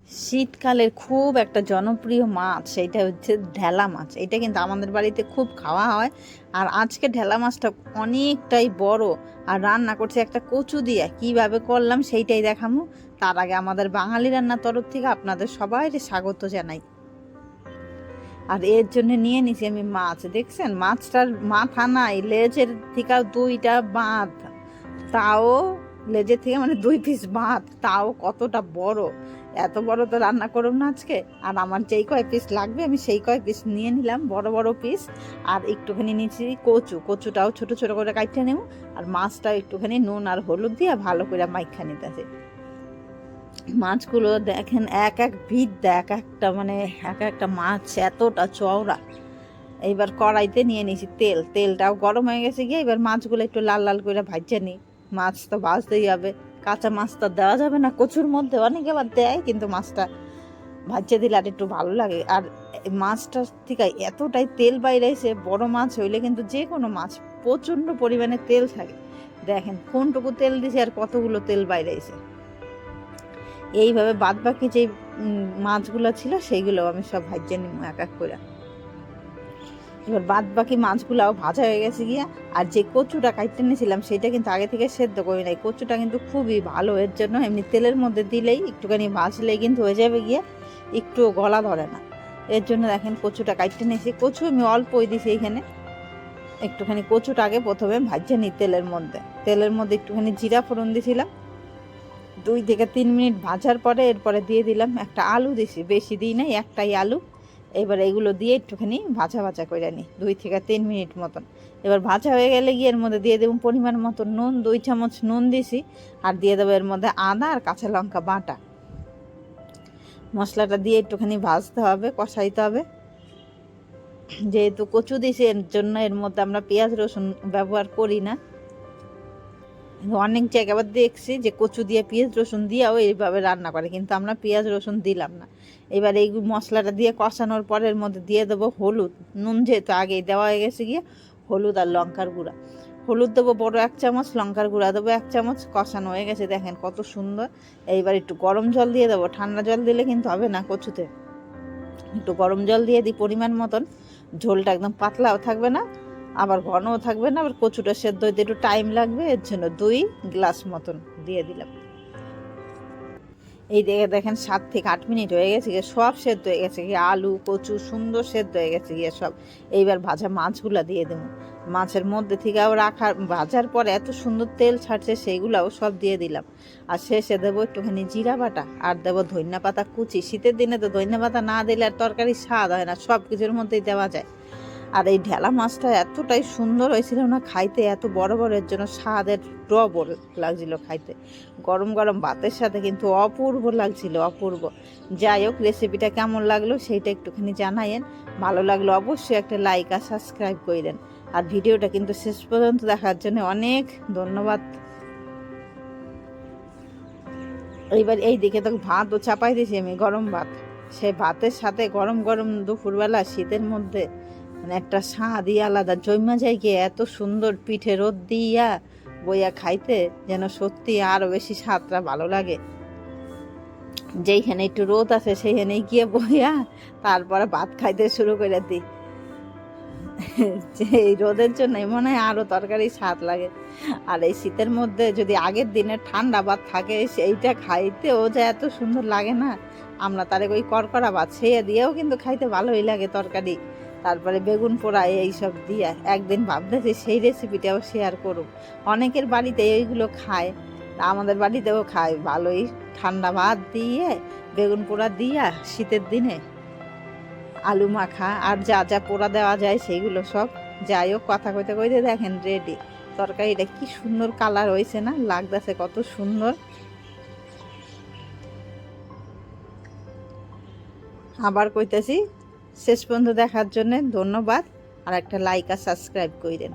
শীতকালের খুব একটা জনপ্রিয় মাছ সেইটা হচ্ছে ঢেলা মাছ। এটা কিন্তু আমাদের বাড়িতে খুব খাওয়া হয়। আর আজকে ঢেলা মাছটা অনেকটাই বড়, আর রান্না করছে একটা কচু দিয়ে। কিভাবে করলাম সেইটাই দেখামু। তার আগে আমাদের বাঙালি রান্নার তরফ থেকে আপনাদের সবাই স্বাগত জানাই। আর এর জন্য নিয়ে নিছি আমি মাছ। দেখছেন মাছটার মাথা নাই, লেজের থেকে দুইটা বাঁধ, তাও লেজের থেকে মানে 2 পিস বাঁধ, তাও কতটা বড়। এত বড় তো রান্না করুন না আজকে। আর আমার যেই কয় পিস লাগবে আমি সেই কয় পিস নিয়ে নিলাম, বড় বড় পিস। আর একটুখানি নিয়েছি কচুটাও ছোট ছোট করে কাটতে নেব। আর মাছটা একটুখানি নুন আর হলুদ দিয়ে ভালো করে মাইখা নিতেছে। মাছগুলো দেখেন এক এক ভিড়, এক একটা মানে এক একটা মাছ এতটা চওড়া। এইবার কড়াইতে নিয়ে নিয়েছি তেলটাও গরম হয়ে গেছে গিয়ে এবার মাছগুলো একটু লাল লাল করে ভাজে নিই। মাছ তো ভাজতেই হবে, কাঁচা মাছ তো দেওয়া যাবে না কচুর মধ্যে। অনেকে আবার দেয়, কিন্তু মাছটা ভাজে দিলে আর একটু ভালো লাগে। আর মাছটার থেকে এতটাই তেল বাইরেছে, বড় মাছ হইলে কিন্তু যে কোনো মাছ প্রচণ্ড পরিমাণে তেল থাকে। দেখেন কোনটুকু তেল দিছে আর কতগুলো তেল বাইরেছে। এইভাবে বাদ বাকি যে মাছগুলো ছিল সেইগুলো আমি সব ভাজে নিব এক এক করে। এবার বাদ বাকি মাছগুলাও ভাজা হয়ে গেছে গিয়া। আর যে কচুটা কাটতে নিয়েছিলাম সেটা কিন্তু আগে থেকে সেদ্ধ করি নাই। কচুটা কিন্তু খুবই ভালো, এর জন্য এমনি তেলের মধ্যে দিলেই একটুখানি ভাজলেই কিন্তু হয়ে যাবে গিয়া, একটুও গলা ধরে না। এর জন্য দেখেন কচুটা কাটতে নিয়েছি। কচু আমি অল্পই দিছি এখানে। একটুখানি কচুটা আগে প্রথমে ভাজে নিই তেলের মধ্যে একটুখানি জিরা ফোড়ন দিয়েছিলাম। 2 থেকে 3 মিনিট ভাজার পরে এরপরে দিয়ে দিলাম একটা আলু, দিছি বেশি দিই নাই, একটাই আলু। এবার এগুলো দিয়ে একটুখানি ভাজা করে নিই 2 থেকে 3 মিনিট মতন। এবার ভাজা হয়ে গেলে গিয়ে এর মধ্যে দিয়ে দেবো পরিমাণ মতো নুন, 2 চামচ নুন দিছি। আর দিয়ে দেবো এর মধ্যে আদা আর কাঁচা লঙ্কা বাটা। মশলাটা দিয়ে একটুখানি ভাজতে হবে, কষাইতে হবে। যেহেতু কচু দিছি এর জন্য এর মধ্যে আমরা পেঁয়াজ রসুন ব্যবহার করি না। অনেক জায়গায় আবার দেখছি যে কচু দিয়ে পেঁয়াজ রসুন দিয়েও এইভাবে রান্না করে, কিন্তু আমরা পেঁয়াজ রসুন দিলাম না। এবার এই মশলাটা দিয়ে কষানোর পরে এর মধ্যে দিয়ে দেবো হলুদ, নুন যেহেতু আগেই দেওয়া হয়ে গেছে গিয়ে, হলুদ আর লঙ্কার গুঁড়া। হলুদ দেবো বড় 1 চামচ, লঙ্কার গুঁড়া দেবো 1 চামচ। কষানো হয়ে গেছে দেখেন কত সুন্দর। এইবার একটু গরম জল দিয়ে দেবো, ঠান্ডা জল দিলে কিন্তু হবে না কচুতে। একটু গরম জল দিয়ে দিই পরিমাণ মতন। ঝোলটা একদম পাতলাও থাকবে না, আবার ঘনও থাকবে না, আবার কচুটা সেদ্ধ হইতে একটু টাইম লাগবে, এর জন্য 2 গ্লাস মতন দিয়ে দিলাম। এই দেখেন 7 থেকে 8 মিনিট হয়ে গেছে গিয়ে, সব সেদ্ধ হয়ে গেছে গিয়ে, আলু কচু সুন্দর সেদ্ধ হয়ে গেছে গিয়ে সব। এইবার ভাজা মাছগুলো দিয়ে দেবো। মাছের মধ্যে থেকেও রাখার ভাজার পরে এত সুন্দর তেল ছাড়ছে, সেইগুলাও সব দিয়ে দিলাম। আর শেষে দেবো একটুখানি জিরা বাটা, আর দেবো ধনিয়া পাতা কুচি। শীতের দিনে তো ধনিয়া পাতা না দিলে আর তরকারি স্বাদ হয় না, সব কিছুর মধ্যেই দেওয়া যায়। আর এই ঢেলা মাছটা এতটাই সুন্দর হয়েছিল না খাইতে, এত বড় বড়, এর জন্য স্বাদের ডবল লাগছিল খাইতে। গরম গরম ভাতের সাথে কিন্তু অপূর্ব লাগছিল, অপূর্ব। যাই হোক, রেসিপিটা কেমন লাগলো সেইটা একটুখানি জানাইন। ভালো লাগলো অবশ্যই একটা লাইক আর সাবস্ক্রাইব করেন। আর ভিডিওটা কিন্তু শেষ পর্যন্ত দেখার জন্য অনেক ধন্যবাদ। এইবার এই দিকে তো ভাতও চাপাই দিয়েছি আমি, গরম ভাত। সেই ভাতের সাথে গরম গরম দুপুরবেলা শীতের মধ্যে মানে একটা স্বাদই আলাদা। জৈমা যায় গিয়ে এত সুন্দর পিঠে রোদ দিয়া বইয়া খাইতে, যেন সত্যি আরো বেশি স্বাদটা ভালো লাগে। যেইখানে একটু রোদ আছে সেইখানে গিয়ে বইয়া তারপরে ভাত খাইতে শুরু করে দিই। যে এই রোদের জন্য মনে হয় আরো তরকারি স্বাদ লাগে। আর এই শীতের মধ্যে যদি আগের দিনে ঠান্ডা ভাত থাকে সেইটা খাইতেও যে এত সুন্দর লাগে না। আমরা তারে ওই করকরা ভাত সেই দিয়েও কিন্তু খাইতে ভালোই লাগে তরকারি। তারপরে বেগুন পোড়া এইসব দিয়ে একদিন ভাবতেছি সেই রেসিপিটাও শেয়ার করুক। অনেকের বাড়িতে এইগুলো খায়, আমাদের বাড়িতেও খায় ভালোই। ঠান্ডা ভাত দিয়ে বেগুন পোড়া দিয়া শীতের দিনে আলু মাখা আর যা যা পোড়া দেওয়া যায় সেইগুলো সব। যাই হোক, কথা কইতে কইতে দেখেন রেডি। তরকারিটা কি সুন্দর কালার হয়েছে না, লাগতেছে কত সুন্দর। আবার কইতেছি শেষ পর্যন্ত দেখার জন্য ধন্যবাদ। আর একটা লাইক আর সাবস্ক্রাইব কইরেন।